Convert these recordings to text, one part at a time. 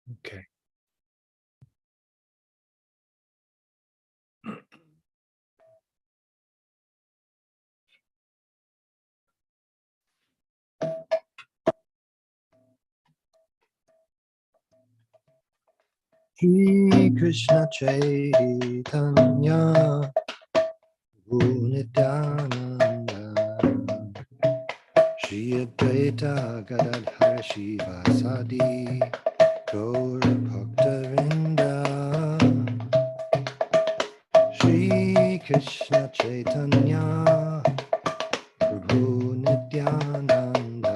Okay. Shri Krishna Chaitanya Nityananda Shri Advaita Gadadhar Shivasadi Gaur Bhaktavinda Shri Krishna Chaitanya Prabhu Nityananda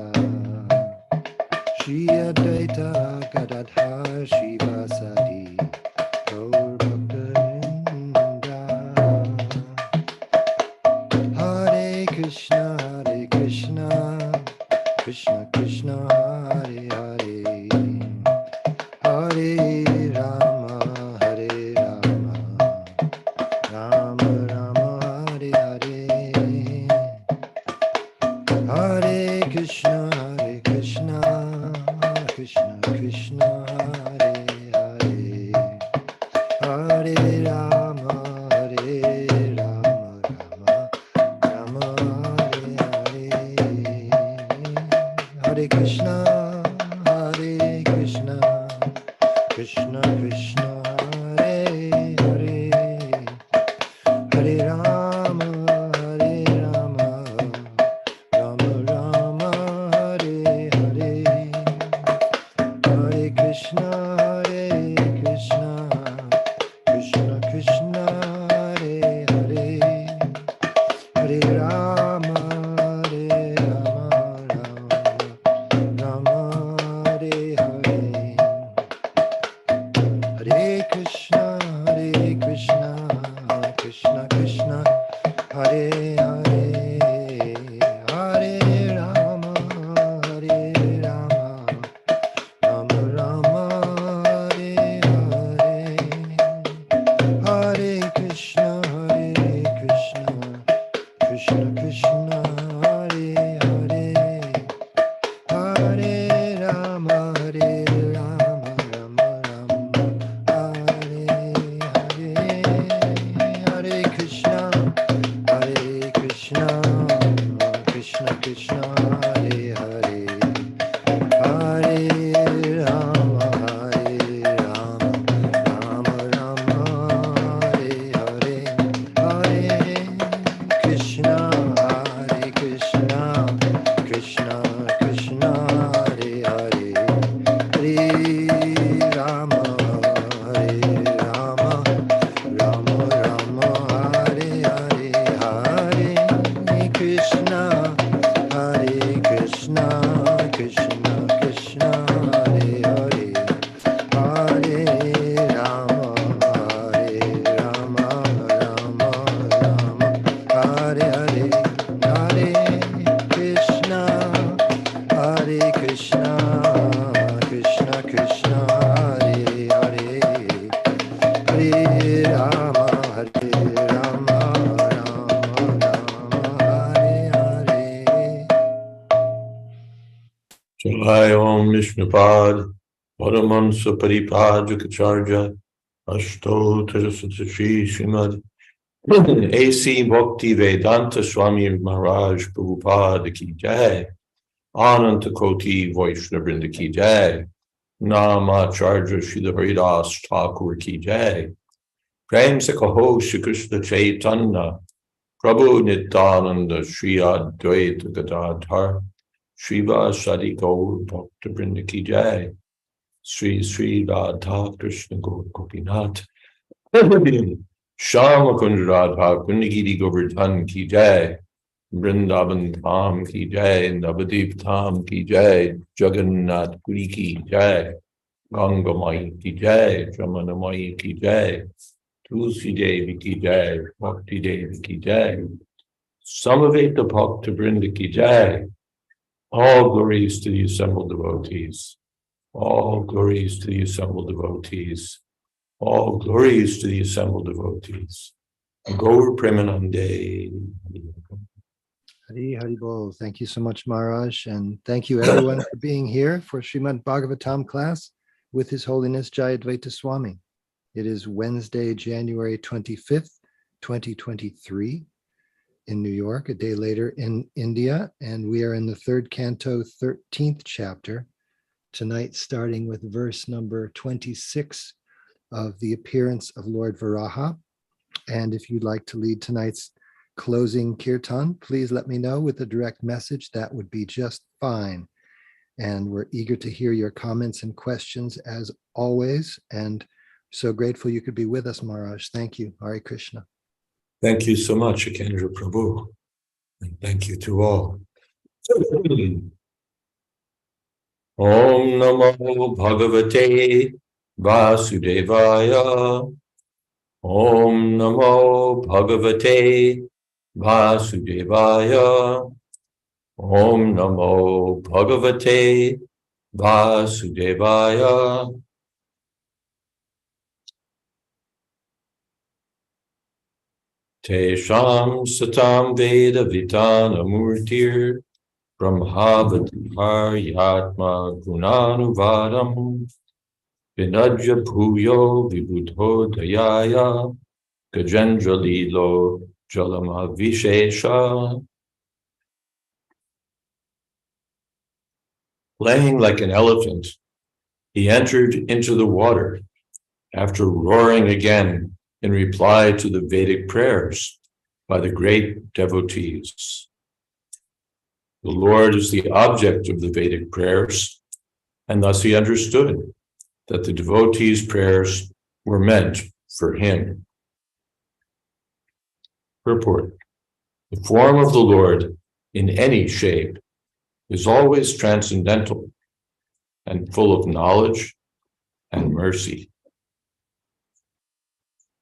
Shri Advaita Gadadhar Shivasadi Gaur Bhaktavinda Hare Krishna Krishna Krishna Hare Hare Hare Rama Hare Rama Rama Rama Hare Hare Hare Krishna Krishna Krishna Hare Hare Hare Rama Hare Rama Rama Hare Hare Hare Krishna Krishna Krishna Hare Hare Hare Rama Rama Rama Hare Hare Hare Krishna Krishna Krishna Hare Hare Hare Rama Rama Hare Hare Hare Krishna Krishna Krishna Hare Hare Hare Rama Rama Rama Hare Hare Hare Krishna Krishna Krishna Hare Hare Hare Rama Rama Hare Hare Hare Krishna Krishna Krishna Hare Hare Hare Rama Rama Hare Hare Hare Krishna Krishna Krishna Hare Hare Hare Rama Rama Rama Hare Hare Hare Krishna Krishna Krishna Hare Hare Hare Rama Rama Hare Hare Hare Krishna Krishna Krishna Hare Hare Hare Rama Rama Hare Hare Jai Om Vishnupad Paramahansa Paripajikacharya Ashto Tarasatashi Srimad A.C. Bhakti Vedanta Swami Maharaj Prabhupada Ki Jai Ananta Koti Vaishnavrinda Ki Jai Namacharya Srila Haridas Thakur Ki Jai Prem Se Kaho Shri Krishna Chaitanya Prabhu Nityananda Shri Advaita Gadadhar Shiva Sadi Gaur Bhakta Vrinda Ki Jai Sri Radha Krishna Gaur Gopinath Shama Kund Radha Kundagiri Govardhan Ki Jai Vrindavan Dham Ki Jai Navadip Dham Ki Jai Jagannath Puri Ki Jai Ganga Mai Ki Jai Jamana Mai Ki Jai Tulsi Devi Ki Jai Bhakti Devi Ki Jai Samaveta Bhakta Vrinda Ki Jai. All glories to the assembled devotees. All glories to the assembled devotees. All glories to the assembled devotees. Gaur Premanande. Hari Hari Bol. Thank you so much, Maharaj, and thank you everyone for being here for Srimad Bhagavatam class. with His Holiness Jayadvaita Swami. It is Wednesday, January 25th, 2023 in New York, a day later in India, and we are in the third canto, 13th chapter, tonight starting with verse number 26 of the appearance of Lord Varaha. And if you'd like to lead tonight's closing kirtan, please let me know with a direct message. That would be just fine. And we're eager to hear your comments and questions as always. And so grateful you could be with us, Maharaj. Thank you. Hare Krishna. Thank you so much, Akendra Prabhu. And thank you to all. Om Namo Bhagavate Vasudevaya. Om Namo Bhagavate Vasudevaya. Om Namo Bhagavate Vasudevaya. Tesham satam veda vitana murtir brahmavadhar yatma gunanuvadam vinajya bhuyo vibudho dayaya gajendra lilo jalamavishesha. Playing like an elephant, he entered into the water after roaring again in reply to the Vedic prayers by the great devotees. The Lord is the object of the Vedic prayers, and thus he understood that the devotees' prayers were meant for him. Purport: the form of the Lord in any shape is always transcendental and full of knowledge and mercy.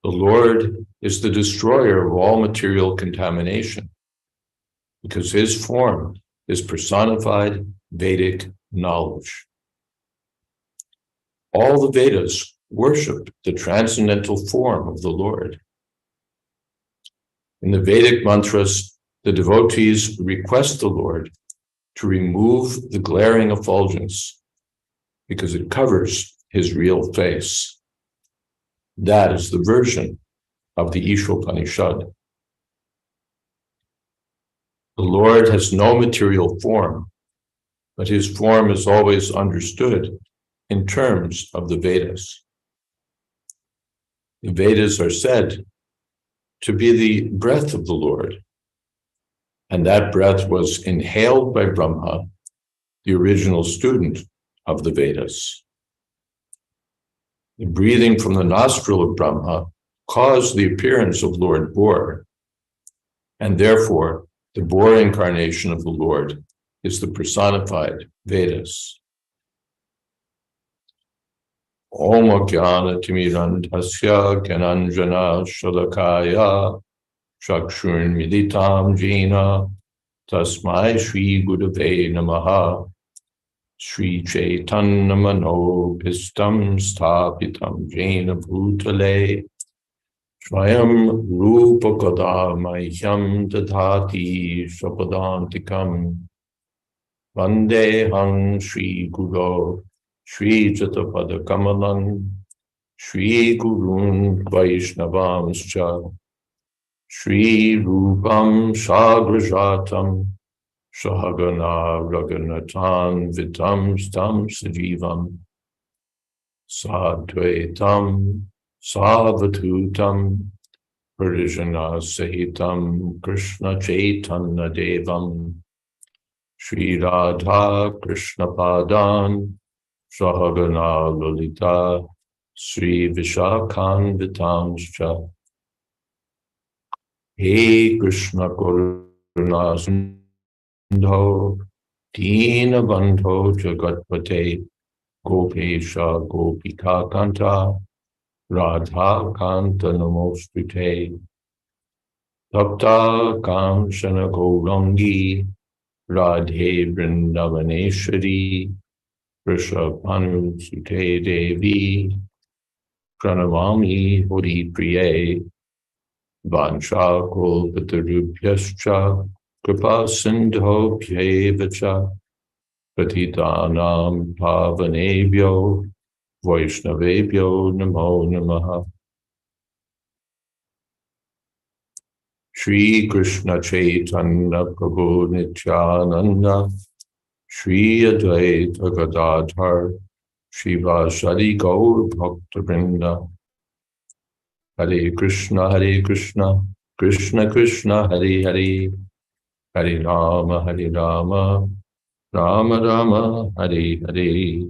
The Lord is the destroyer of all material contamination because his form is personified Vedic knowledge. All the Vedas worship the transcendental form of the Lord. In the Vedic mantras, the devotees request the Lord to remove the glaring effulgence because it covers his real face. That is the version of the Ishopanishad. The Lord has no material form, but his form is always understood in terms of the Vedas. The Vedas are said to be the breath of the Lord, and that breath was inhaled by Brahma, the original student of the Vedas. The breathing from the nostril of Brahma caused the appearance of Lord Boar, and therefore the Boar incarnation of the Lord is the personified Vedas. Om Jnana Timirandhasya Gyananjana Shalakaya Chakshurn Militam Jena Tasmai Shri Gurave Namaha Shri Chaitanya Mano Pistam Sthapitam Jena Bhutale Swayam Rupa Kadamahyam Dadhati Shapadantikam Vandeham Shri Guru Shri Jatapada Kamalam Shri Gurun Vaishnavamscha Shri Rupam Sagrajatam Sahagana Raghunathan Vitam Stam Sajivam Sadvaitam Savatutam Parijana Sahitam Krishna Chaitanya Devam Shri Radha Krishna Padan Sahagana Lalita Sri Vishakhan Vitamscha. He Krishna Karuna Sindho Dina Bandho Jagatpate Gopesha Gopika Kanta Radha Kanta Namostute Tapta Kamshana Gaurangi Radhe Vrindavaneshwari Vrishabhanu Sute Devi Pranamami Hori Priye Vansha Kolpatarubhyascha Kripa Sindho Pyevacha Patitanam Pavanebhyo Vaishnavebhyo Namo Namaha. Shri Krishna Chaitanya Prabhu Nityananda, Shri Advaita Gadadhar, Shivasadi Gaur Bhaktivinoda. Hare Krishna, Krishna Krishna, Hare Hare, Hare Rama, Rama Rama, Hare Hare.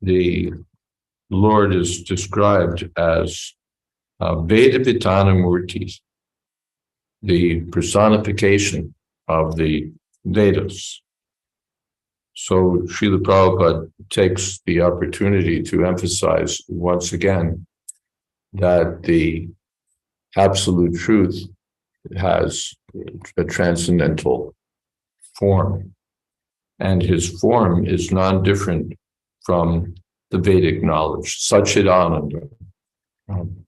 The Lord is described as Vedavitana Murti, the personification of the Vedas. So Srila Prabhupada takes the opportunity to emphasize once again that the absolute truth has a transcendental form, and his form is non-different from the Vedic knowledge. Satchidananda.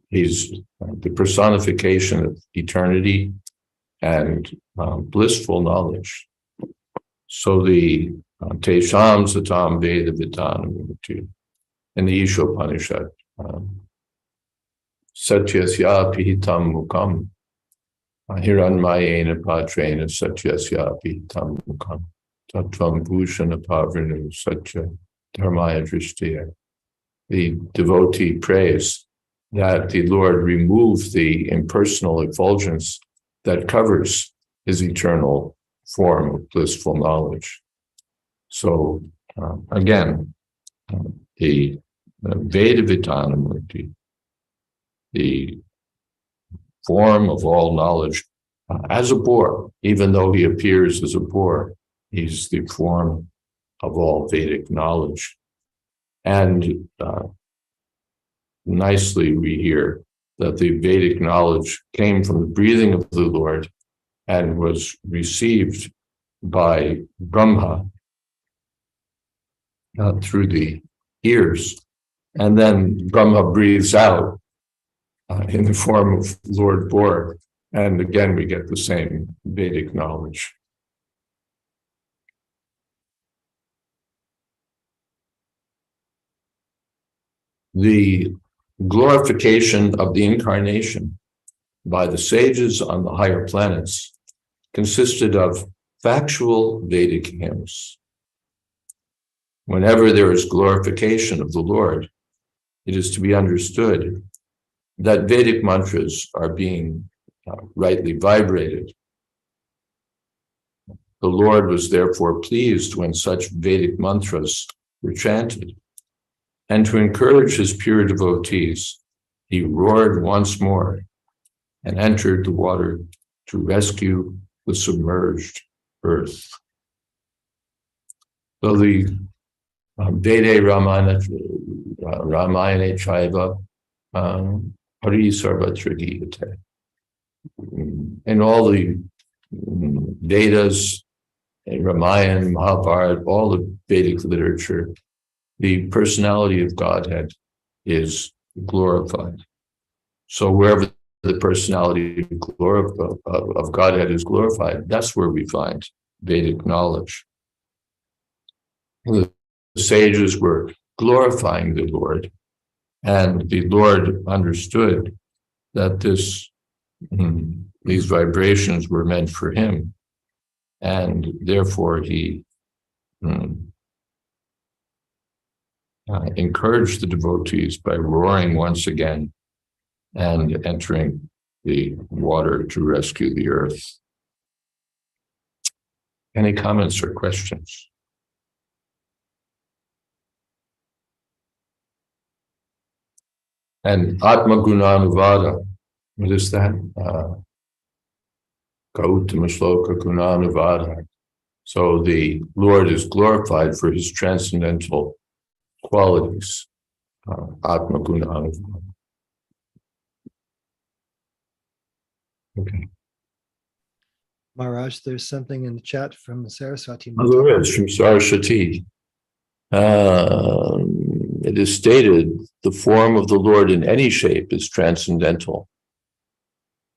He's the personification of eternity and blissful knowledge. So the Tesham Satam Veda Vitanam in the Ishopanishad, Satyasya Pihitam Mukam, Hiranmayena Patrena Satyasya Pihitam Mukam, Tattvam Bhushana Pavrinu Satya Dharmaya Drishtiya. The devotee prays that the Lord remove the impersonal effulgence that covers his eternal form of blissful knowledge. So again, the Vedavitana Murti, the form of all knowledge, as a boar, even though he appears as a boar, he's the form of all Vedic knowledge. And nicely we hear that the Vedic knowledge came from the breathing of the Lord and was received by Brahma through the ears. And then Brahma breathes out in the form of Lord Boar. And again, we get the same Vedic knowledge. The glorification of the incarnation by the sages on the higher planets consisted of factual Vedic hymns. Whenever there is glorification of the Lord, it is to be understood that Vedic mantras are being rightly vibrated. The Lord was therefore pleased when such Vedic mantras were chanted. And to encourage his pure devotees, he roared once more and entered the water to rescue the submerged earth. So the Vede Ramayana Chaiva Hari Sarvatra Gita. In all the Vedas, Ramayana, Mahabharata, all the Vedic literature, the personality of Godhead is glorified. So wherever the personality of Godhead is glorified, that's where we find Vedic knowledge. The sages were glorifying the Lord, and the Lord understood that these vibrations were meant for him, and therefore he encouraged the devotees by roaring once again and entering the water to rescue the earth. Any comments or questions? And Atma Gunanuvada, what is that? Gautama Shloka Gunanuvada. So the Lord is glorified for his transcendental qualities. Atma Gunanuvada. Okay. Maharaj, there's something in the chat from Saraswati. Oh, there is, from Saraswati. It is stated, the form of the Lord in any shape is transcendental.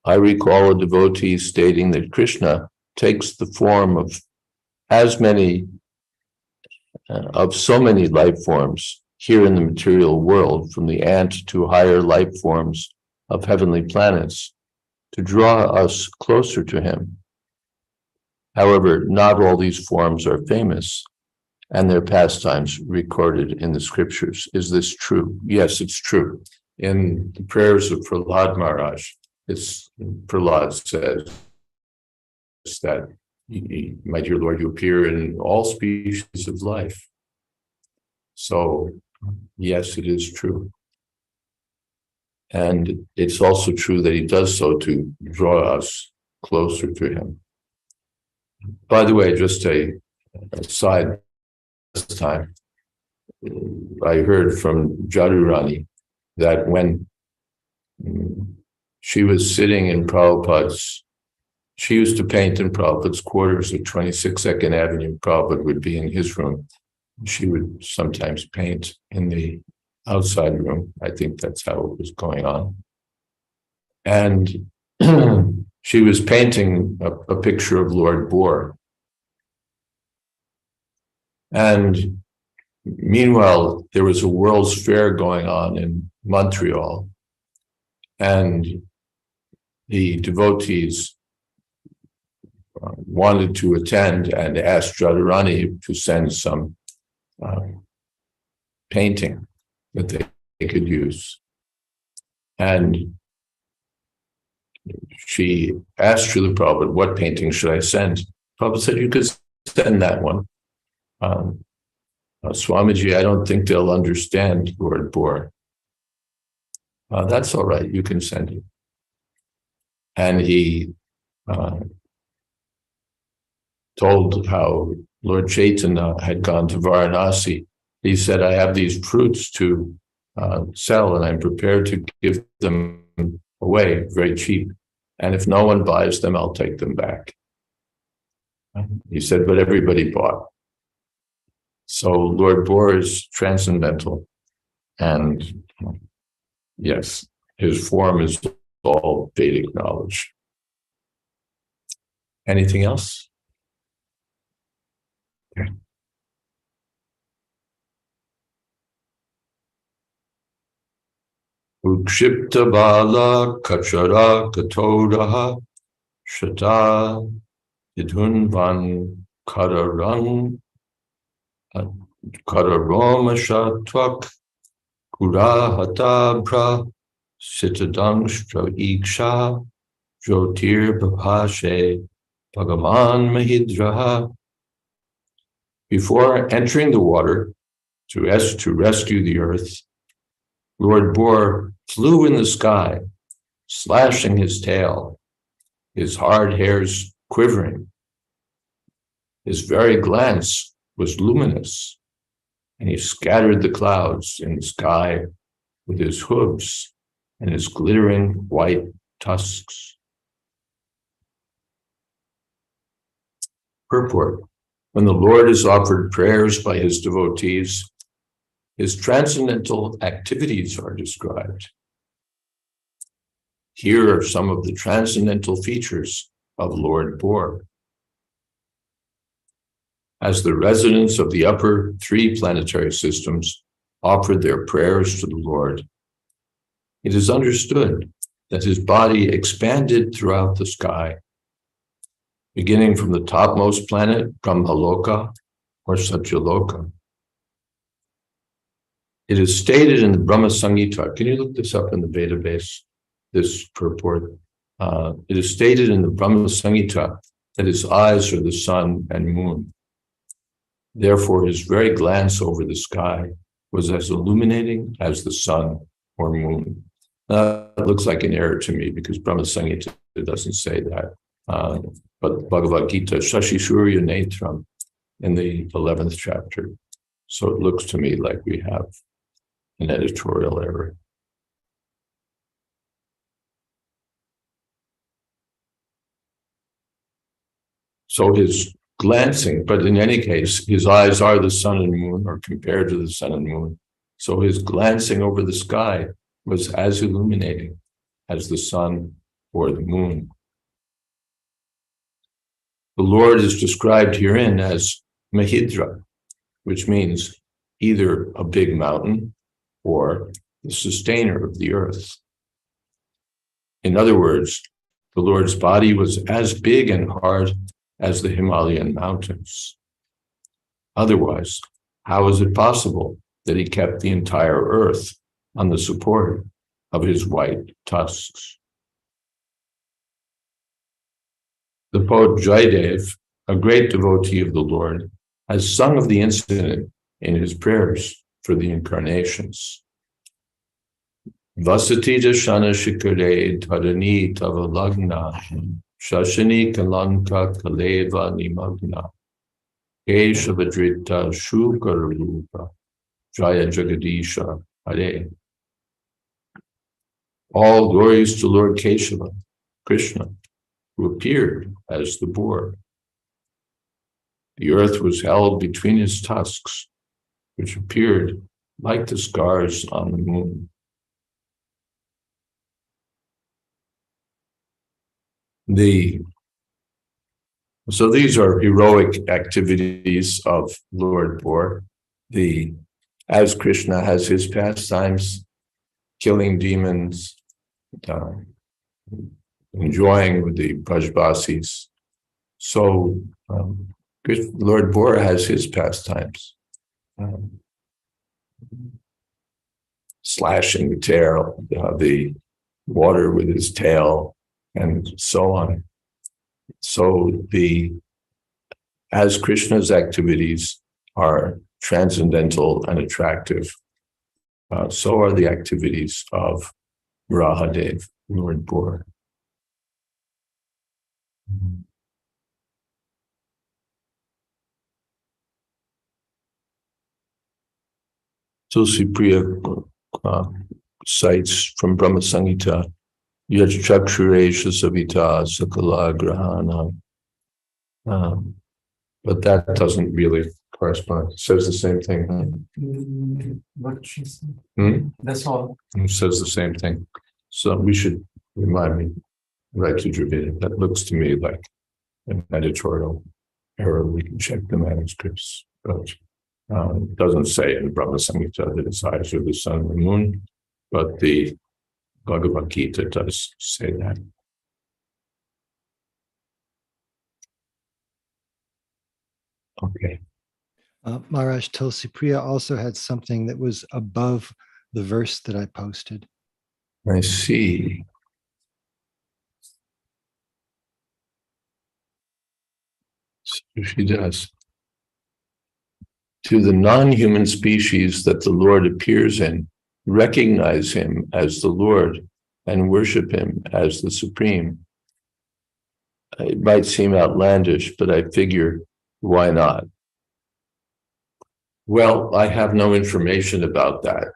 I recall a devotee stating that Krishna takes the form of as many of so many life forms here in the material world, from the ant to higher life forms of heavenly planets, to draw us closer to him. However, not all these forms are famous and their pastimes recorded in the scriptures. Is this true? Yes, it's true. In the prayers of Prahlad Maharaj, Prahlad says that, my dear Lord, you appear in all species of life. So, yes, it is true. And it's also true that he does so to draw us closer to him. By the way, just a side this time, I heard from Jadurani that when she was sitting in Prabhupada's, she used to paint in Prabhupada's quarters at 26 Second Avenue. Prabhupada would be in his room. She would sometimes paint in the outside room. I think that's how it was going on. And she was painting a picture of Lord Bohr. And meanwhile, there was a World's Fair going on in Montreal, and the devotees wanted to attend and asked Radharani to send some painting that they could use. And she asked Srila Prabhupada, what painting should I send? Prabhupada said, you could send that one. Swamiji, I don't think they'll understand Lord Bohr. That's all right, you can send it. And he told how Lord Chaitanya had gone to Varanasi. He said, I have these fruits to sell, and I'm prepared to give them away very cheap. And if no one buys them, I'll take them back. He said, but everybody bought. So Lord Bohr is transcendental. And yes, his form is all Vedic knowledge. Anything else? Okay. Ukshipta bala kachara katoraha shata idhunvan kararang kararoma shatwak kurahatabra sitadangstra iksha jyotir bhashe bhagavan mahidraha. Before entering the water to rescue the earth, Lord Bohr flew in the sky, slashing his tail, his hard hairs quivering. His very glance was luminous, and he scattered the clouds in the sky with his hooves and his glittering white tusks. Purport: when the Lord is offered prayers by his devotees, his transcendental activities are described. Here are some of the transcendental features of Lord Bohr. As the residents of the upper three planetary systems offered their prayers to the Lord, it is understood that his body expanded throughout the sky, beginning from the topmost planet, Brahmaloka or Satyaloka. It is stated in the Brahma Samhita. Can you look this up in the database, this purport? It is stated in the Brahma Samhita that his eyes are the sun and moon. Therefore, his very glance over the sky was as illuminating as the sun or moon. It looks like an error to me because Brahma Samhita doesn't say that. But Bhagavad Gita, Shashi Surya Netram, in the 11th chapter. So it looks to me like we have an editorial error. So his glancing, but in any case, his eyes are the sun and moon, or compared to the sun and moon. So his glancing over the sky was as illuminating as the sun or the moon. The Lord is described herein as Mahidra, which means either a big mountain or the sustainer of the earth. In other words, the Lord's body was as big and hard as the Himalayan mountains. Otherwise, how is it possible that he kept the entire earth on the support of his white tusks? The poet Jayadeva, a great devotee of the Lord, has sung of the incident in his prayers for the incarnations. Vasatija Shana Shikare Tadani Tava Lagna Shashani Kalanka Kaleva Nimagna Keshavadrita Shukarupa Jaya Jagadisha Hare. All glories to Lord Keshava, Krishna, who appeared as the boar. The earth was held between his tusks, which appeared like the scars on the moon. So these are heroic activities of Lord Boar. As Krishna has his pastimes, killing demons, enjoying with the Brajbasis. So Lord Boar has his pastimes, slashing the water with his tail, and so on. So as Krishna's activities are transcendental and attractive, so are the activities of Rahadev, Lord Boar. Tulsi Priya cites from Brahma Samhita, Yaj Chakshuresha Savita Sakala Grahana. But that doesn't really correspond. It says the same thing. What she said. That's all. It says the same thing. So we should remind me, right to Dravidian. That looks to me like an editorial error. We can check the manuscripts. But it doesn't say in Brahma Samhita that its eyes are the sun and the moon, but the Bhagavad Gita does say that. Okay. Maharaj, Tulsi Priya also had something that was above the verse that I posted. I see. So she does. To the non-human species that the Lord appears in, recognize him as the Lord and worship him as the Supreme. It might seem outlandish, but I figure, why not? Well, I have no information about that.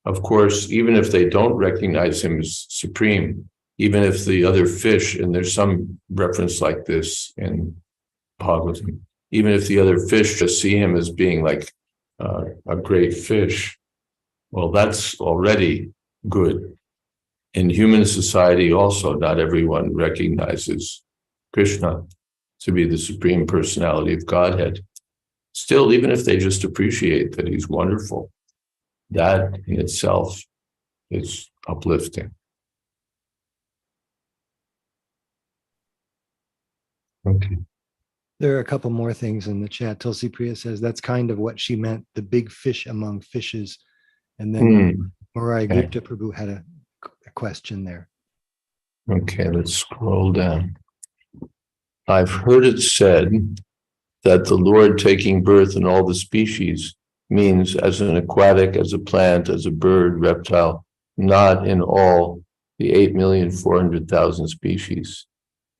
Of course, even if they don't recognize him as Supreme, even if the other fish, and there's some reference like this in Bhagavatam, even if the other fish just see him as being like a great fish, well, that's already good. In human society also, not everyone recognizes Krishna to be the Supreme Personality of Godhead. Still, even if they just appreciate that he's wonderful, that in itself is uplifting. Okay. There are a couple more things in the chat. Tulsi Priya says that's kind of what she meant, the big fish among fishes. And then Morai Gupta Prabhu had a question there. Okay, let's scroll down. I've heard it said that the Lord taking birth in all the species means as an aquatic, as a plant, as a bird, reptile, not in all the 8,400,000 species.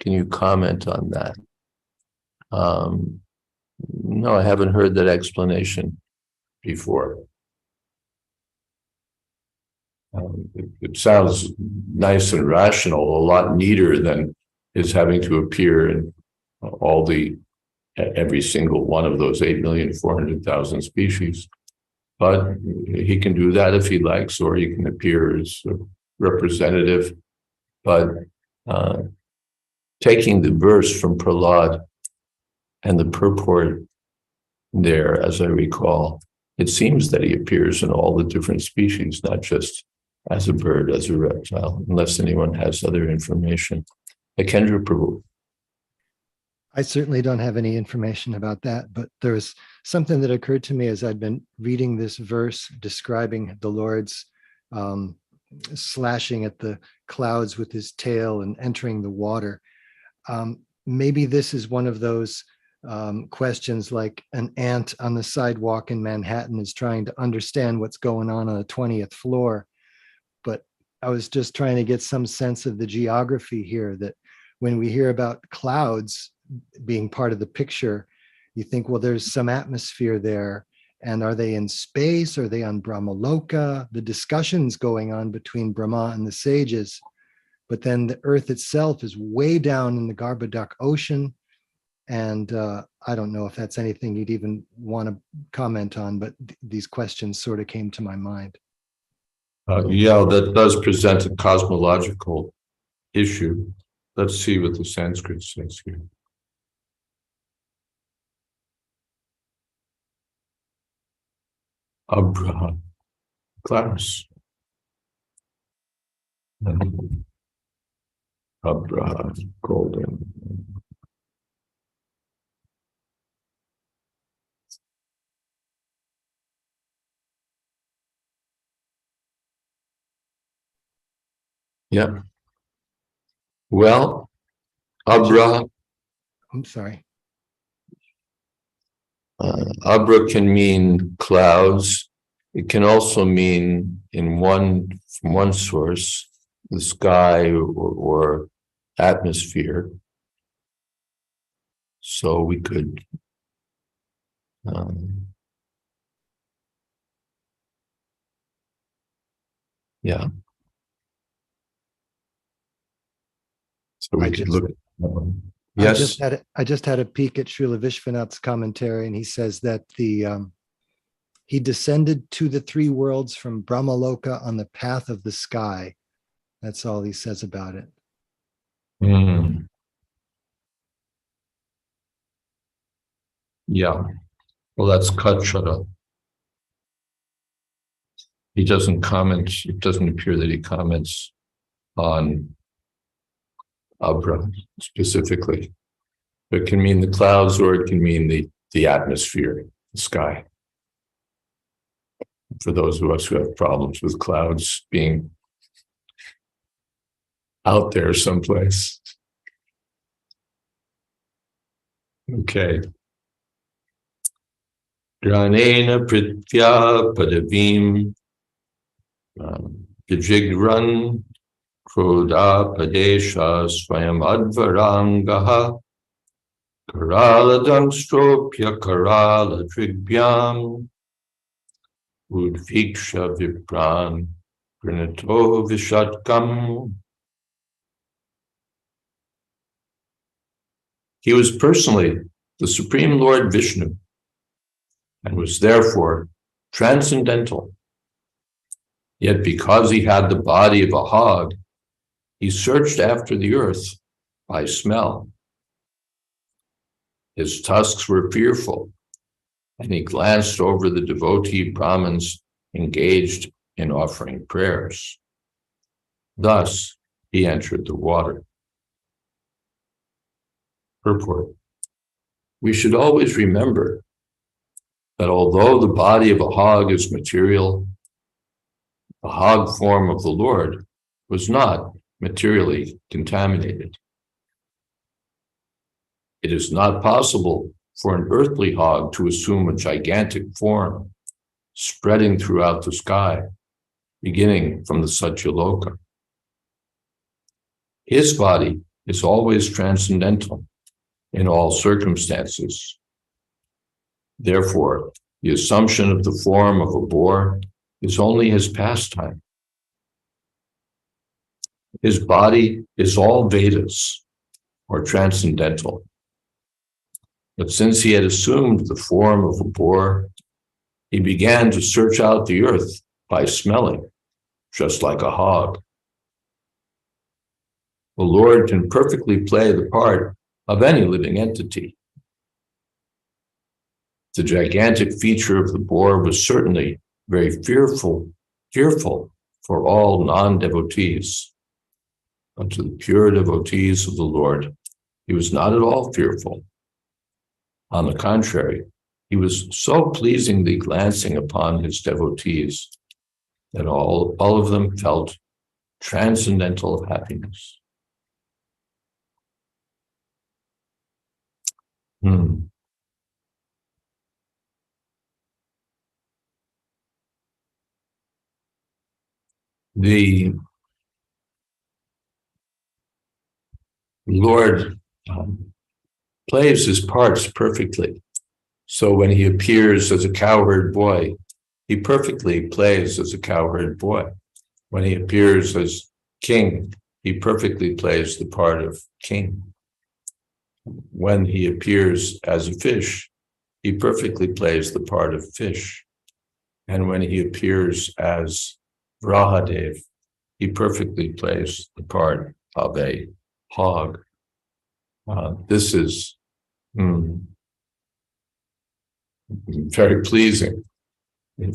Can you comment on that? No, I haven't heard that explanation before. It sounds nice and rational, a lot neater than his having to appear in every single one of those 8,400,000 species. But he can do that if he likes, or he can appear as a representative. But taking the verse from Prahlad and the purport there, as I recall. It seems that he appears in all the different species, not just as a bird, as a reptile, unless anyone has other information. Kendra Prabhu. I certainly don't have any information about that, but there was something that occurred to me as I'd been reading this verse describing the Lord's slashing at the clouds with his tail and entering the water. Maybe this is one of those questions like an ant on the sidewalk in Manhattan is trying to understand what's going on the 20th floor. But I was just trying to get some sense of the geography here, that when we hear about clouds being part of the picture, you think, well, there's some atmosphere there. And are they in space? Are they on Brahmaloka? The discussions going on between Brahma and the sages. But then the earth itself is way down in the Garbhodak ocean. And I don't know if that's anything you'd even want to comment on, but these questions sort of came to my mind. Yeah, that does present a cosmological issue. Let's see what the Sanskrit says here. Abraha, Claris. Abraha, golden. Yeah. Well, Abra. I'm sorry. Abra can mean clouds. It can also mean, from one source, the sky or atmosphere. So we could yeah. So we could look at that one. Yes. I just had a peek at Srila Vishwanath's commentary, and he says that he descended to the three worlds from Brahmaloka on the path of the sky. That's all he says about it. Yeah. Well, that's Kachara. He doesn't comment. It doesn't appear that he comments on Abra specifically. It can mean the clouds, or it can mean the atmosphere, the sky. For those of us who have problems with clouds being out there someplace. Okay. Granena pritya padavim Vijigran Krodha Padesha Swayam Advarangaha Karala Damstropya Karala Trigyam Udviksha Vipran Grinato Vishatkam. He was personally the Supreme Lord Vishnu and was therefore transcendental. Yet because he had the body of a hog, he searched after the earth by smell. His tusks were fearful, and he glanced over the devotee Brahmins engaged in offering prayers. Thus, he entered the water. Purport. We should always remember that although the body of a hog is material, the hog form of the Lord was not materially contaminated. It is not possible for an earthly hog to assume a gigantic form, spreading throughout the sky, beginning from the Satyaloka. His body is always transcendental in all circumstances. Therefore, the assumption of the form of a boar is only his pastime. His body is all Vedas, or transcendental. But since he had assumed the form of a boar, he began to search out the earth by smelling, just like a hog. The Lord can perfectly play the part of any living entity. The gigantic feature of the boar was certainly very fearful for all non-devotees. But to the pure devotees of the Lord, he was not at all fearful. On the contrary, he was so pleasingly glancing upon his devotees that all of them felt transcendental happiness. The Lord plays his parts perfectly. So when he appears as a cowherd boy, he perfectly plays as a cowherd boy. When he appears as king, he perfectly plays the part of king. When he appears as a fish, he perfectly plays the part of fish. And when he appears as Vrahadev, he perfectly plays the part of a hog. This is very pleasing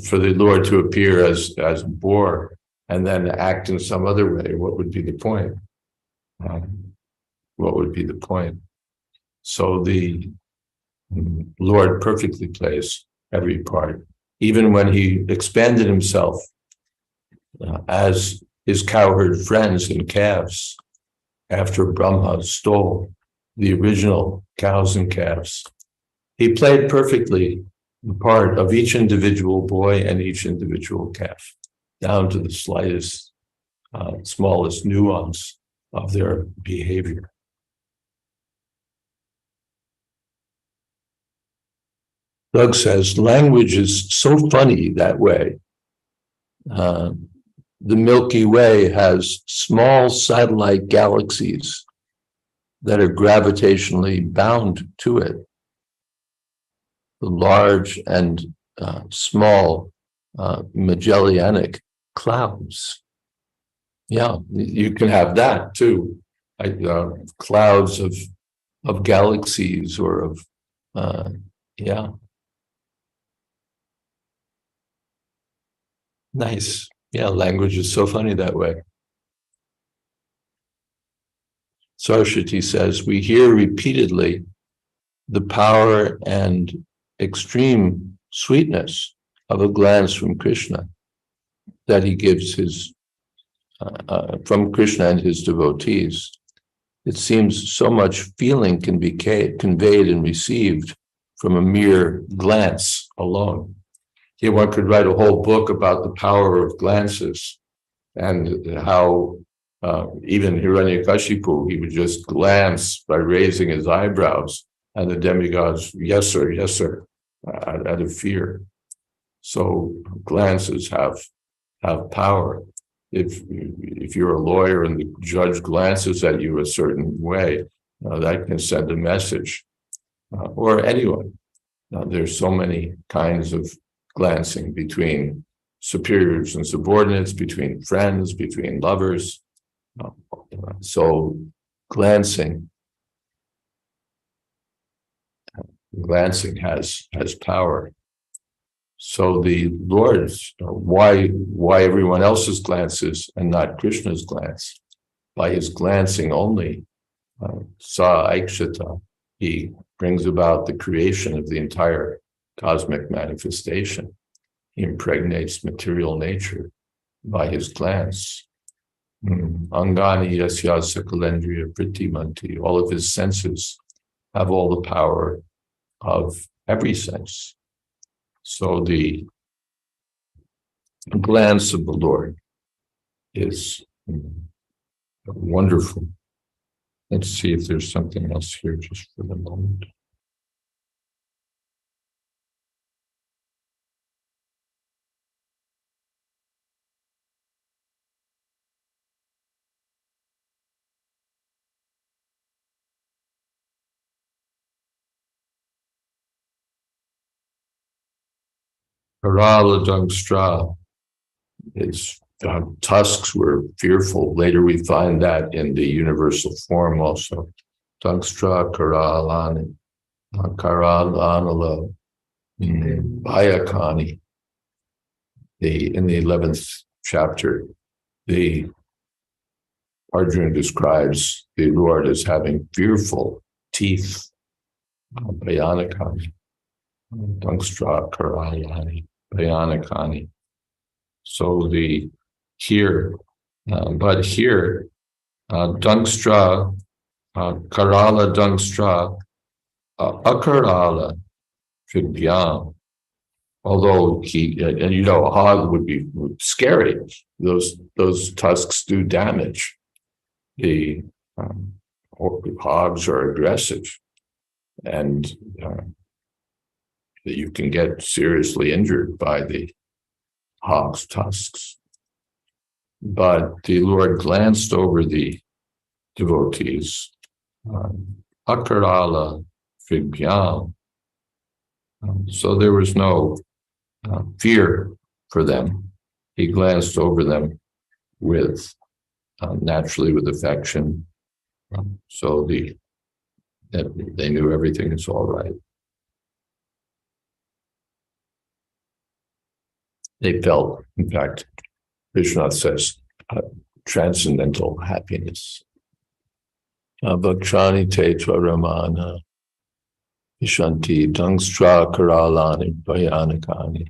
for the Lord to appear as a boar and then act in some other way. What would be the point? What would be the point? So the Lord perfectly plays every part. Even when he expanded himself as his cowherd friends and calves after Brahma stole the original cows and calves, he played perfectly the part of each individual boy and each individual calf, down to the slightest, smallest nuance of their behavior. Doug says, language is so funny that way. The Milky Way has small satellite galaxies that are gravitationally bound to it. The large and small Magellanic clouds. Yeah, you can have that too. Clouds of galaxies or of, yeah. Nice. Yeah, language is so funny that way. Saraswati says, we hear repeatedly the power and extreme sweetness of a glance from Krishna that he gives his from Krishna and his devotees. It seems so much feeling can be conveyed and received from a mere glance alone. Here one could write a whole book about the power of glances and how even Hiranyakashipu, he would just glance by raising his eyebrows, and the demigods, yes sir, out of fear. So glances have power. If you're a lawyer and the judge glances at you a certain way, that can send a message. Or anyone. There's so many kinds of glancing between superiors and subordinates, between friends, between lovers. So glancing has power. So the Lord's, why everyone else's glances and not Krishna's glance? By his glancing only, sa aikshata, he brings about the creation of the entire cosmic manifestation. He impregnates material nature by his glance. Angani yasya sakalendriya prittimanti, all of his senses have all the power of every sense. So the glance of the Lord is wonderful. Let's see if there's something else here just for the moment. Karala Dangstra, his tusks were fearful. Later we find that in the universal form also. Dangstra Karalanala. in Bhayakani, in the 11th chapter, the Arjuna describes the Lord as having fearful teeth, Bhayanakani, Dangstra Karayani, Bhayanakani. So but here, Dangstra, Karala Dangstra, Akarala Vidyam. Although a hog would be scary. Those tusks do damage. The hogs are aggressive, and you can get seriously injured by the hog's tusks. But the Lord glanced over the devotees, Akarala Vigyam. So there was no fear for them. He glanced over them with naturally with affection, so they knew everything is all right. They felt, in fact, Vishwanath says, transcendental happiness. Bhakshani te tvaramana vishanti dangstra karalani bhayanakani.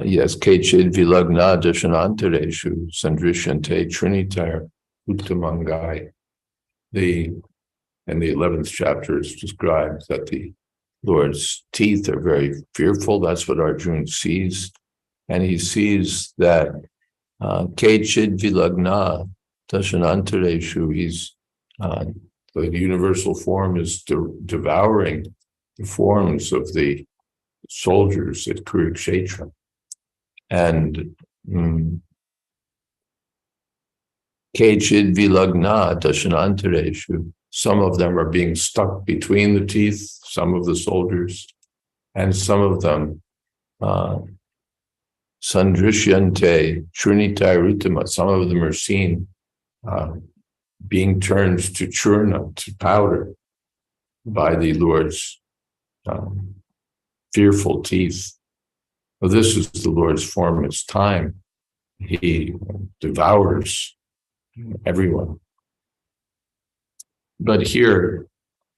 Yes, Kechid Vilagna Dashanantareshu Sandrishyante Trinitar Uttamangai. In the 11th chapter is described that the Lord's teeth are very fearful. That's what Arjuna sees. And he sees that Kechid Vilagna Dashanantareshu, the universal form is devouring the forms of the soldiers at Kurukshetra. And Kechid Vilagna Dashanantareshu, some of them are being stuck between the teeth, some of the soldiers, and some of them Sandrishyante Trunitairuttama, some of them are seen being turned to churna, to powder, by the Lord's fearful teeth. Well, this is the Lord's form. It's time. He devours everyone. But here,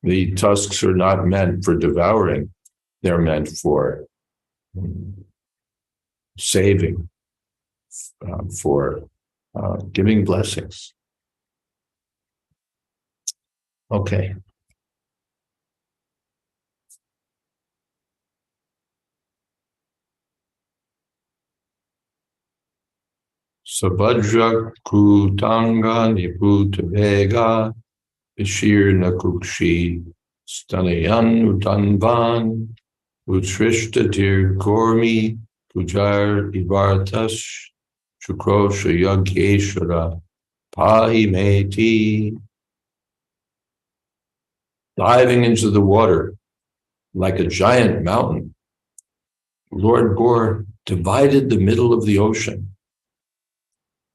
the tusks are not meant for devouring. They're meant for saving, for giving blessings. Okay. Sabhadra Kutanga Niputa Vega Ishir Nakukshi Stanayan Utanvan Utrishta Dir Gormi Pujar Ivartash Chukrosha Yageshara Pahi Meti. Diving into the water like a giant mountain, Lord Boar divided the middle of the ocean,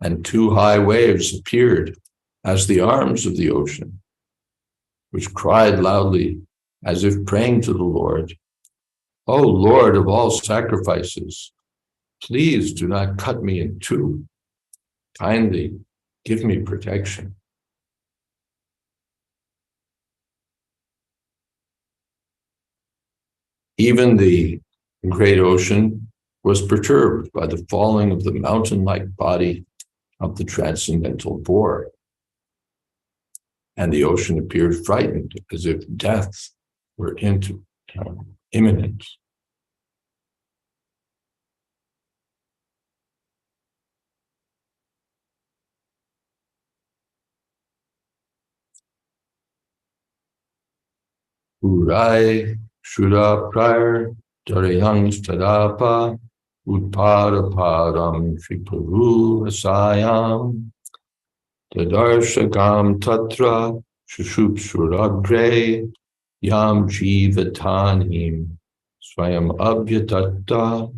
and two high waves appeared as the arms of the ocean, which cried loudly as if praying to the Lord, "O Lord of all sacrifices, please do not cut me in two. Kindly give me protection." Even the great ocean was perturbed by the falling of the mountain-like body of the transcendental boar. And the ocean appeared frightened, as if death were imminent. Urai Shura Prior Darayang Stadapa Utpada Padam Triparu Asayam Tadarshagam Tatra Shushub Suragre Yam Jivatanim Swayam Abhyadatta.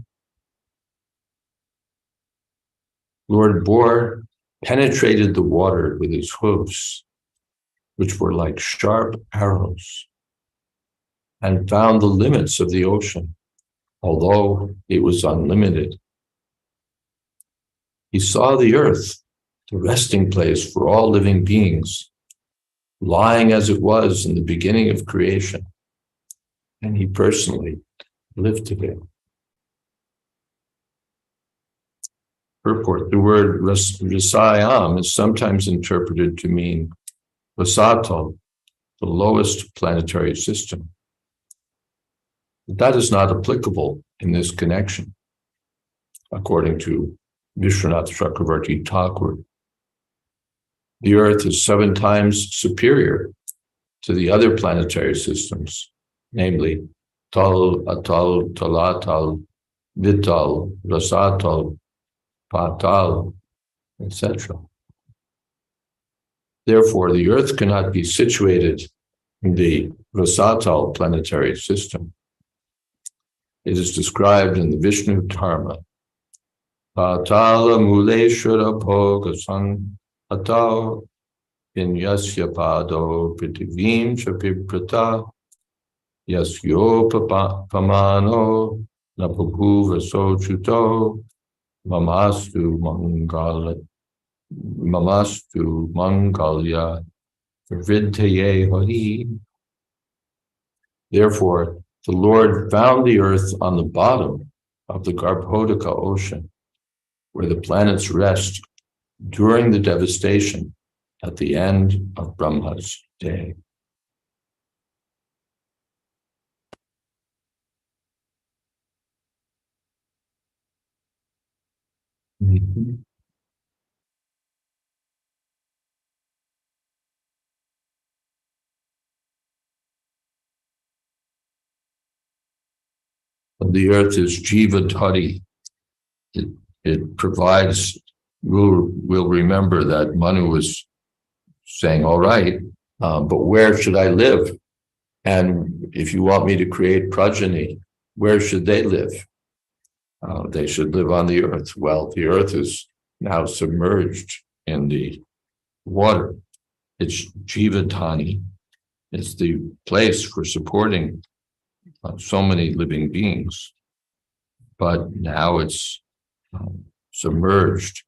Lord Boar penetrated the water with his hooves, which were like sharp arrows, and found the limits of the ocean although it was unlimited. He saw the earth, the resting place for all living beings, lying as it was in the beginning of creation, and he personally lifted it. Purport: the word Rasayam is sometimes interpreted to mean Vasatal, the lowest planetary system. But that is not applicable in this connection, according to Vishwanath Chakravarti Thakur. The Earth is 7 times superior to the other planetary systems, namely Tal, Atal, Talatal, Vital, Rasatal, Patal, etc. Therefore, the Earth cannot be situated in the Rasatal planetary system. It is described in the Vishnu Dharma. Patala muleshwara bhogasan atal vinyasya pado prithivim chapiprata yasyo pamano napupuva sochuto mamastu mangalya vidhaye hari. Therefore, the Lord found the earth on the bottom of the Garbhodaka ocean, where the planets rest during the devastation at the end of Brahma's day. The earth is Jiva Dhari. It provides, we'll remember that Manu was saying, all right, but where should I live? And if you want me to create progeny, where should they live? They should live on the earth. Well, the earth is now submerged in the water. It's Jivadhani. It's the place for supporting so many living beings. But now it's submerged.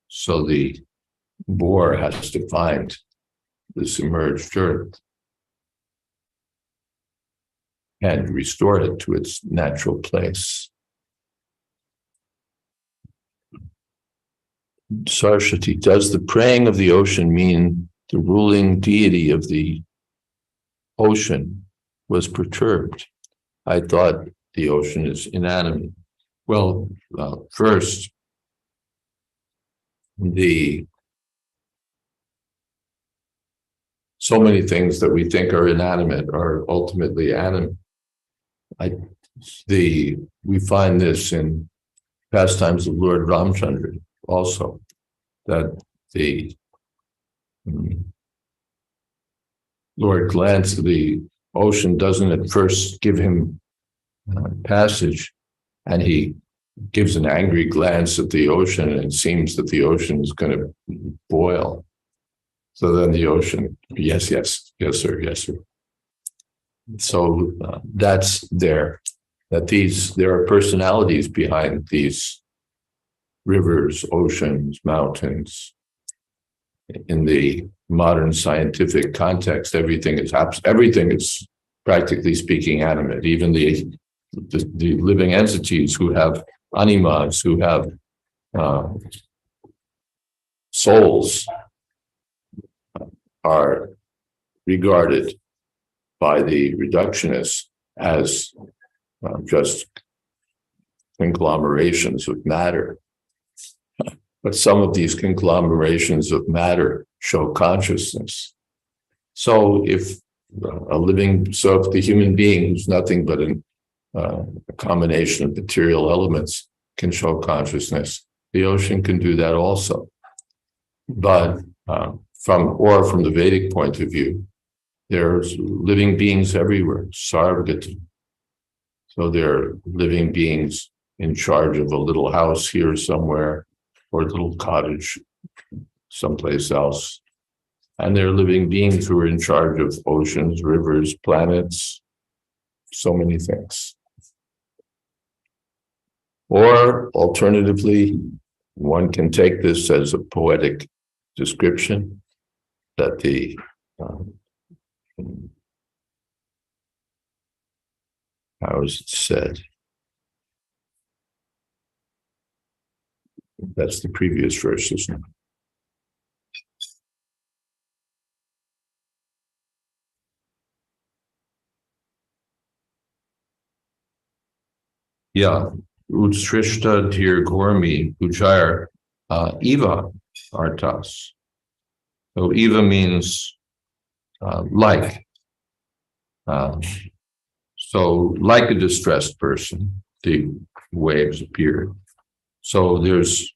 So the boar has to find the submerged earth and restore it to its natural place. Saraswati, does the praying of the ocean mean the ruling deity of the ocean was perturbed? I thought the ocean is inanimate. Well, first, so many things that we think are inanimate are ultimately animate. We find this in pastimes of Lord Ramchandra also, that the Lord glance at the ocean doesn't at first give him passage, and he gives an angry glance at the ocean, and it seems that the ocean is going to boil. So then the ocean, yes, sir. So that's there, that there are personalities behind these rivers, oceans, mountains. In the modern scientific context, everything is practically speaking animate. Even the living entities who have animas, who have souls, are regarded by the reductionists as just conglomerations of matter. But some of these conglomerations of matter show consciousness. So if the human being, who's nothing but a combination of material elements, can show consciousness, the ocean can do that also. But from the Vedic point of view, there's living beings everywhere, sarvagata. So there are living beings in charge of a little house here somewhere, or a little cottage someplace else. And there are living beings who are in charge of oceans, rivers, planets, so many things. Or alternatively, one can take this as a poetic description that how is it said? That's the previous verse, isn't it? Yeah. Utsrishta dir gormi ujair eva artas. So eva means like. So like a distressed person, the waves appear. So there's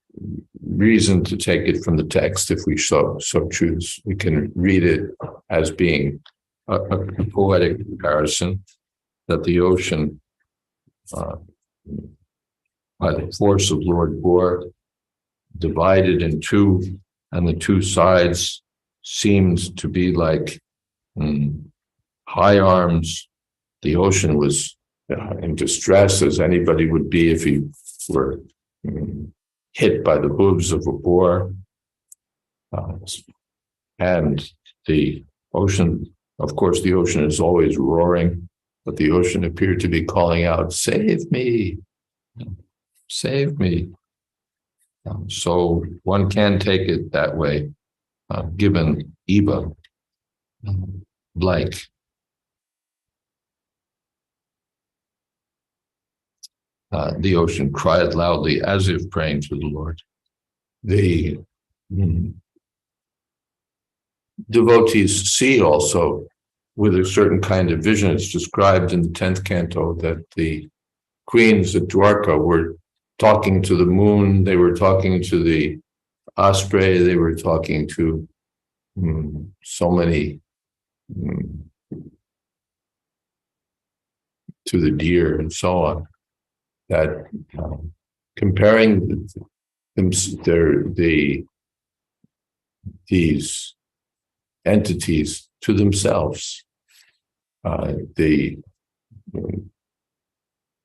reason to take it from the text if we so choose. We can read it as being a poetic comparison that the ocean, by the force of Lord Bor, divided in two, and the two sides seemed to be like high arms. The ocean was in distress, as anybody would be if he were hit by the hooves of a boar. And the ocean, of course, the ocean is always roaring, but the ocean appeared to be calling out, "Save me, save me." So one can take it that way, given Eva, like. The ocean cried loudly as if praying to the Lord. The devotees see also with a certain kind of vision. It's described in the 10th canto that the queens at Dwarka were talking to the moon, they were talking to the osprey, they were talking to so many, to the deer and so on, that comparing these entities to themselves. The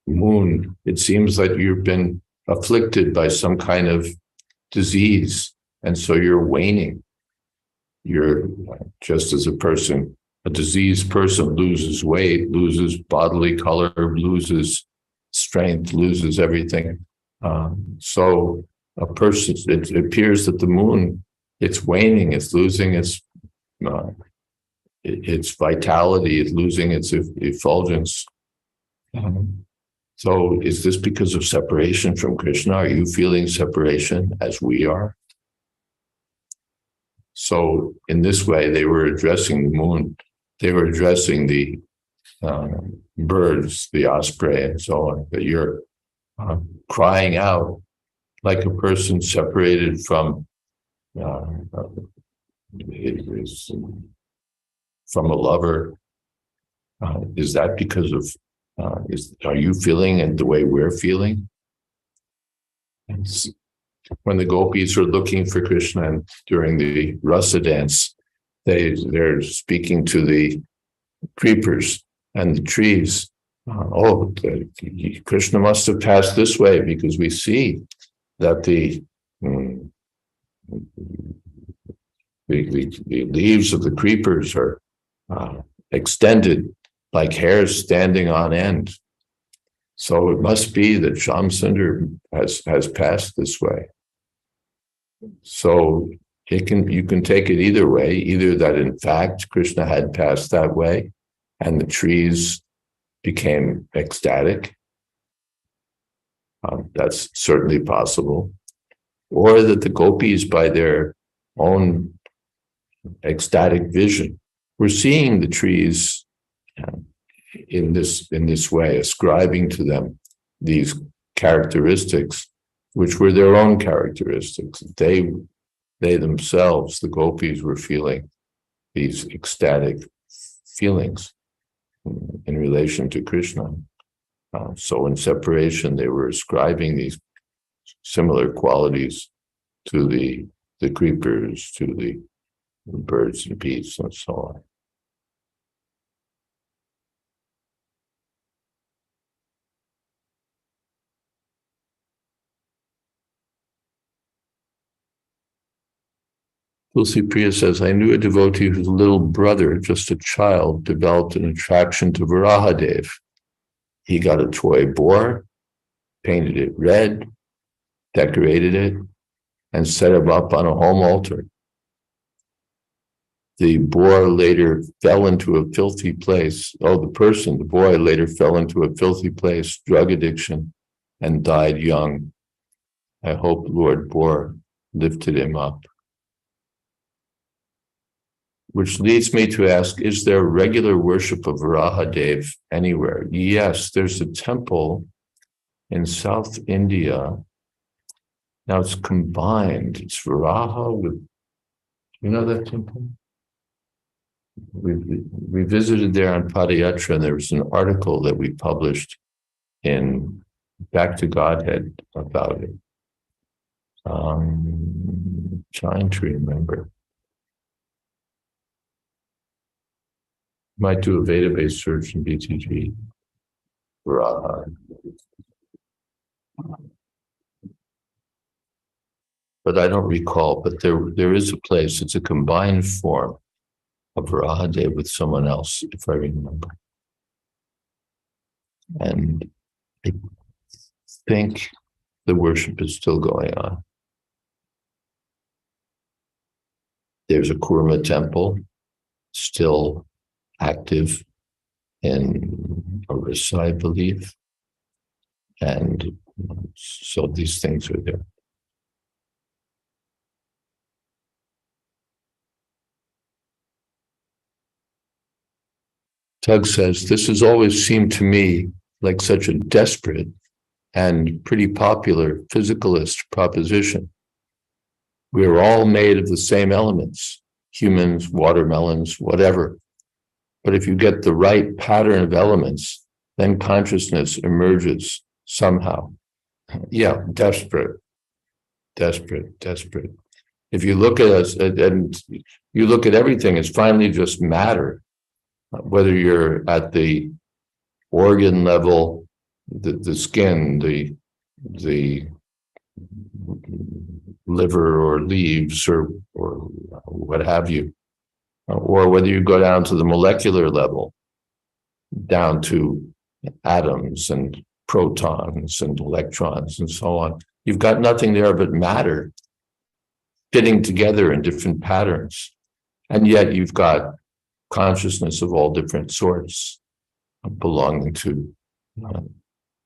moon, it seems like you've been afflicted by some kind of disease, and so you're waning. You're just as a diseased person loses weight, loses bodily color, loses strength, loses everything. So a person, it appears that the moon, it's waning, it's losing its vitality, it's losing its effulgence. So is this because of separation from Krishna? Are you feeling separation as we are? So in this way, they were addressing the moon. They were addressing the birds, the osprey, and so on, that you're crying out like a person separated from from a lover. Is that because of, are you feeling and the way we're feeling? And when the gopis are looking for Krishna and during the rasa dance, they're speaking to the creepers and the trees. Krishna must have passed this way, because we see that the leaves of the creepers are extended like hairs standing on end. So it must be that Shamsundar has passed this way. So you can take it either way, either that in fact Krishna had passed that way and the trees became ecstatic. That's certainly possible. Or that the gopis, by their own ecstatic vision, were seeing the trees in this way, ascribing to them these characteristics, which were their own characteristics. They themselves, the gopis, were feeling these ecstatic feelings in relation to Krishna. So in separation, they were ascribing these similar qualities to the creepers, to the birds and beasts, and so on. Tulsi Priya says, I knew a devotee whose little brother, just a child, developed an attraction to Varahadev. He got a toy boar, painted it red, decorated it, and set him up on a home altar. The boar later fell into a filthy place. The boy later fell into a filthy place, drug addiction, and died young. I hope Lord Boar lifted him up. Which leads me to ask, is there regular worship of Varahadev anywhere? Yes, there's a temple in South India. Now it's combined. It's Varaha with, you know that temple? We visited there on Padayatra, and there was an article that we published in Back to Godhead about it. Trying to remember. Might do a database search in BTG. But I don't recall. But there is a place. It's a combined form of Varahadev with someone else, if I remember. And I think the worship is still going on. There's a Kurma temple still active in Orissa, I believe. And so these things are there. Tug says, this has always seemed to me like such a desperate and pretty popular physicalist proposition. We are all made of the same elements, humans, watermelons, whatever. But if you get the right pattern of elements, then consciousness emerges somehow. Yeah, desperate. If you look at us, and you look at everything, it's finally just matter. Whether you're at the organ level, the skin, the liver or leaves or what have you, or whether you go down to the molecular level, down to atoms and protons and electrons and so on. You've got nothing there but matter fitting together in different patterns. And yet you've got consciousness of all different sorts belonging to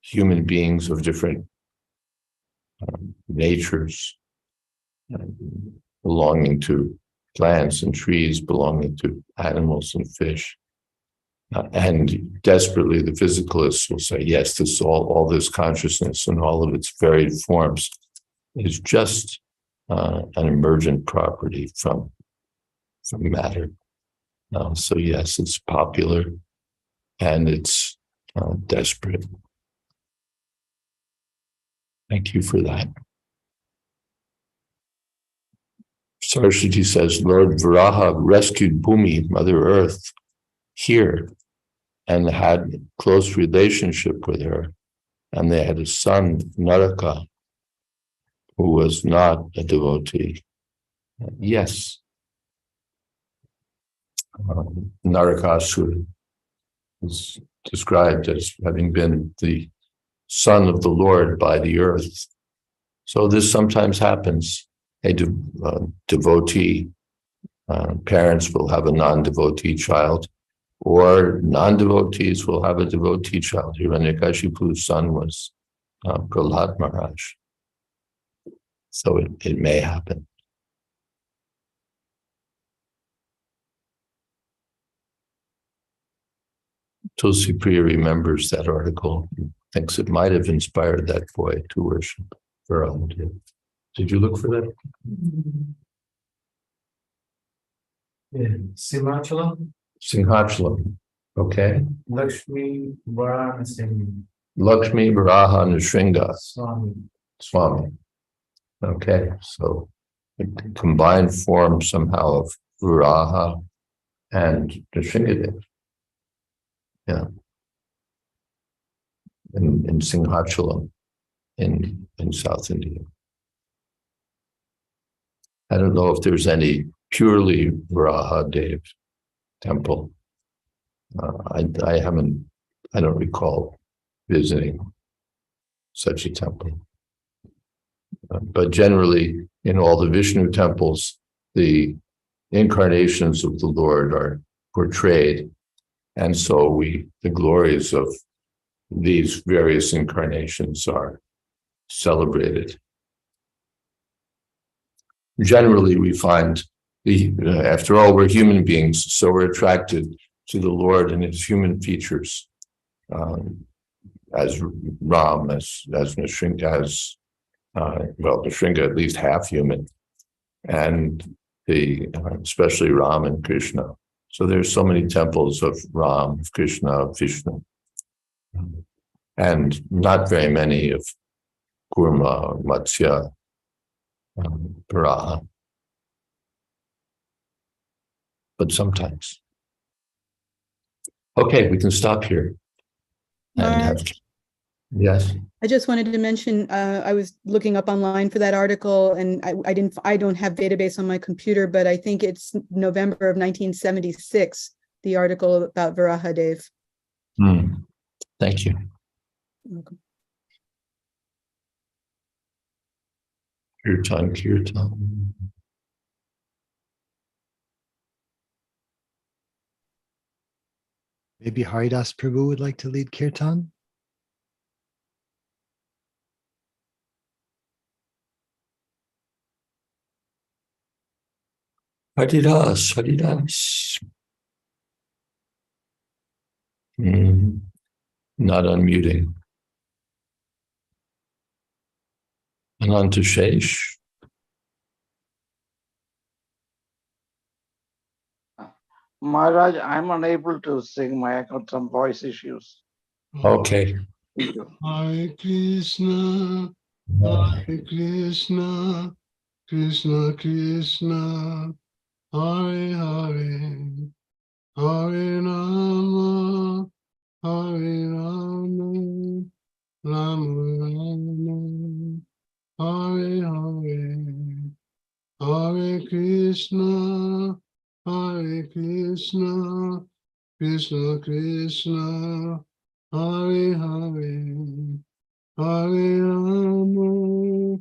human beings of different natures, belonging to plants and trees, belonging to animals and fish. And desperately, the physicalists will say, yes, this all this consciousness and all of its varied forms is just an emergent property from matter. So yes, it's popular and it's desperate. Thank you for that. Saraswati says, Lord Varaha rescued Bhumi, Mother Earth, here and had close relationship with her. And they had a son, Naraka, who was not a devotee. Yes. Narakasura is described as having been the son of the Lord by the earth. So this sometimes happens. A devotee, parents will have a non-devotee child, or non-devotees will have a devotee child. Hiranyakashipu's son was Prahlad Maharaj. So it may happen. Tulsi Priya remembers that article, thinks it might have inspired that boy to worship Varahadev. Did you look for that? Yeah. Simhachalam, Singhachalam. Okay. Lakshmi Varanasi Lakshmi Varaha Nrsimha Swami. Swami. Okay, so a combined form somehow of Varaha and Nrsimhadev. Yeah. In Singhachalam in South India. I don't know if there's any purely Varahadev temple. I don't recall visiting such a temple. But generally, in all the Vishnu temples, the incarnations of the Lord are portrayed. And so the glories of these various incarnations are celebrated. Generally, we find after all, we're human beings, so we're attracted to the Lord and his human features, as Ram, as Nrsimha, Nrsimha at least half human, and especially Ram and Krishna. So there's so many temples of Ram, of Krishna, of Vishnu, and not very many of Kurma, Matsya, Varaha. But sometimes. Okay, we can stop here. And yes. I just wanted to mention, I was looking up online for that article, and I don't have database on my computer, but I think it's November of 1976, the article about Varahadev. Thank you. You're welcome. Kirtan. Maybe Haridas Prabhu would like to lead Kirtan? Haridas. Not unmuting. Ananta Shesh. Maharaj, I'm unable to sing. I got some voice issues. Okay. Thank you. Hare Krishna, Hare Krishna, Krishna Krishna, Hare Hare, Hare Rama, Hare Rama, Rama Rama, Hare Hare, Hare Krishna, Hare Krishna, Krishna Krishna, Hare Hare, Hare Rama,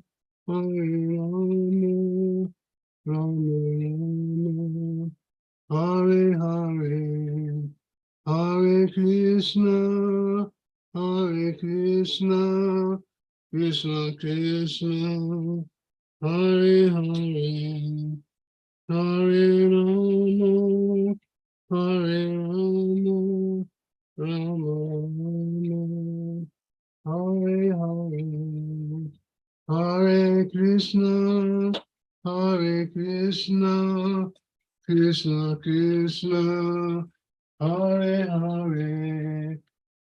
Hare Rama, Rama Rama, Hare Hare, Hare Krishna, Hare Krishna, Krishna Krishna, Hare Hare, Hare Rama, Hare Rama, Rama Rama, Hare Hare, Hare Krishna, Hare Krishna, Krishna Krishna, Hare Hare,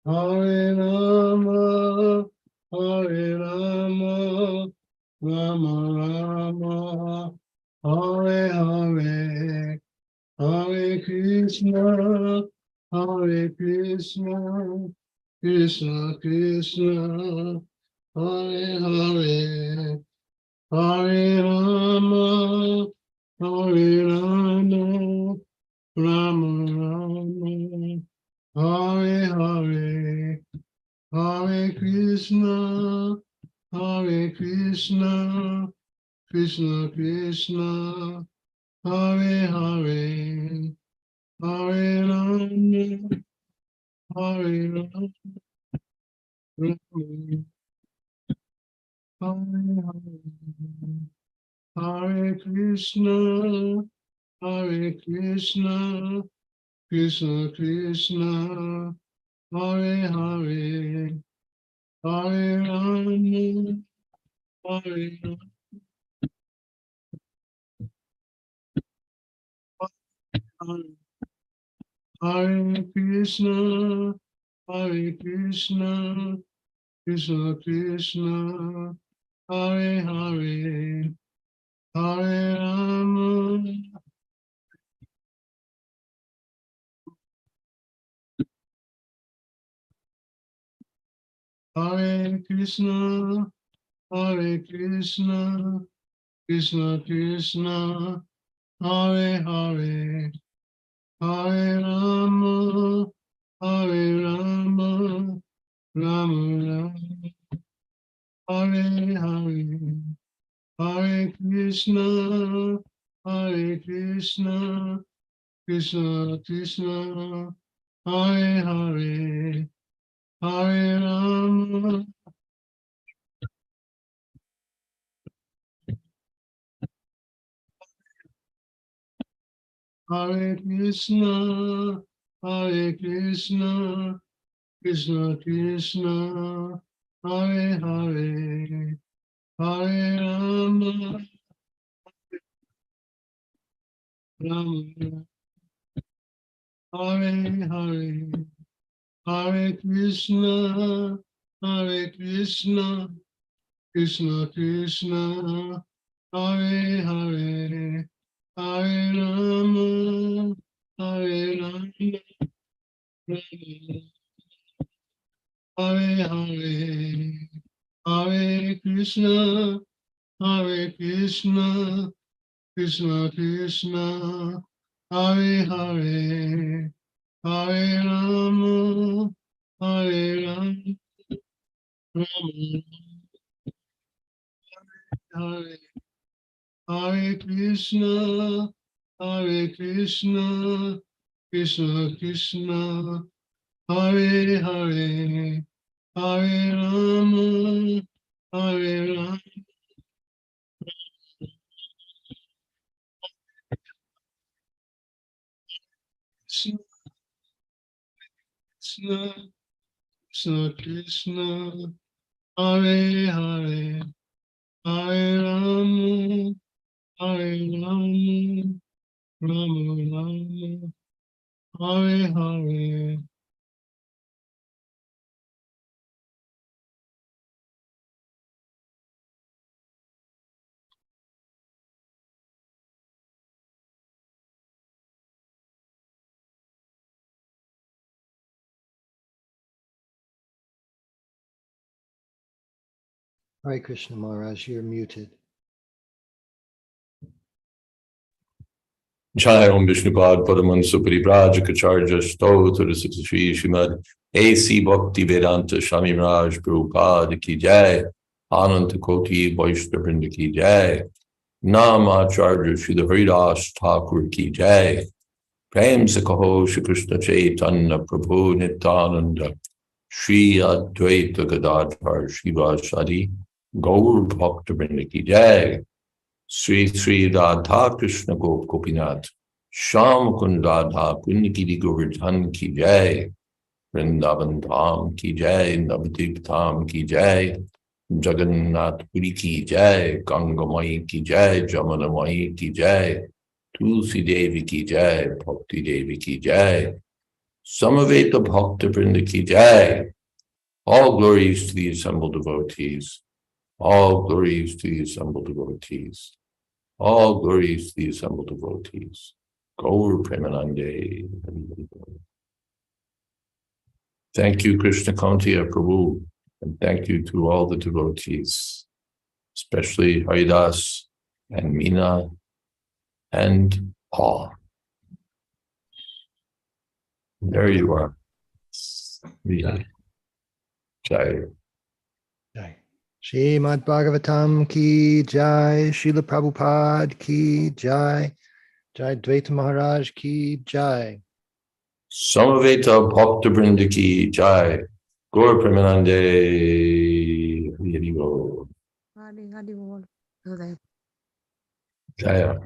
Hare Rama, Hare Rama, Rama Rama, Hare Hare, Hare Krishna, Hare Krishna, Krishna Krishna, Hare Hare, Hare Rama, Hare Rama, Rama Rama, Hare Hare, Hare Krishna, Hare Krishna, Krishna Krishna, Hare Hare, Hare Rama, Hare Rama, Hare Hare, Hare Krishna, Hare Krishna, Krishna Krishna, Hare Hare, Hare Rama, Hare Rama, Hare Krishna, Hare Krishna, Krishna Krishna, Hare Hare, Hare Rama, Hare Krishna, Hare Krishna, Krishna Krishna, Hare Hare, Hare Rama, Hare Rama, Rama Rama, Hare Hare, Hare Krishna, Hare Krishna, Krishna Krishna, Hare Hare, Hare Rama, Hare Krishna, Hare Krishna, Krishna Krishna, Hare Hare, Hare Rama, Rama, Hare Hare, Hare Krishna, Hare Krishna, Krishna Krishna, Hare Hare, Hare Rama, Hare Rama, Hare Hare, Hare Krishna, Hare Krishna, Krishna Krishna, Hare Hare, Hare Rama, Hare Rama, Rama Hare, Hare Krishna, Hare Krishna, Krishna Krishna, Hare Hare, Hare Rama, Hare Rama, Krishna Krishna, Krishna Krishna, Hare Hare, Hare Rama, Hare Rama, Rama Rama, Hare Hare. Hare Krishna Maharaj, you're muted. Jai Om Vishnu Pad Padamansa Parivraj Kacharya Stotra Sri Srimad A.C. Bhakti Vedanta Swami Maharaj Prabhupada Ki Jai, Ananta Koti Vaishnavrinda Ki Jai, Nam Acharya Srila Haridas Thakur Ki Jai, Prem Se Kaho Shri Krishna Chaitanya Prabhu Nityananda, Shri Advaita Gadadhar Shivasadi, Gaur Bhakta Vrinda Ki Jai, Sri Sri Radha Krishna Gop Gopinath, Sham Kund Radha Kundi Giri Govardhan Ki Jai, Vrindavan Dham Ki Jai, Navadip Dham Ki Jai, Jagannath Puri Ki Jai, Ganga Mai Ki Jai, Jamuna Mai Ki Jai, Tulsi Devi Ki Jai, Bhakti Devi Ki Jai, Samaveta Bhakta Vrinda Ki Jai. All glories to the assembled devotees. All glories to the assembled devotees. All glories to the assembled devotees. Gaur Premanande. Thank you, Krishna Kantiya Prabhu, and thank you to all the devotees, especially Haridas and Meena and Paul. There you are. Yeah. Jai. Jai. Srimad Bhagavatam ki jai, Srila Prabhupada ki jai, Jayadvaita Maharaj ki jai. Samaveta Bhakta Vrinda Ki Jai. Gaur Premanande. Hari Hari Bol. Hadi Hadi Bol. So that Jaya.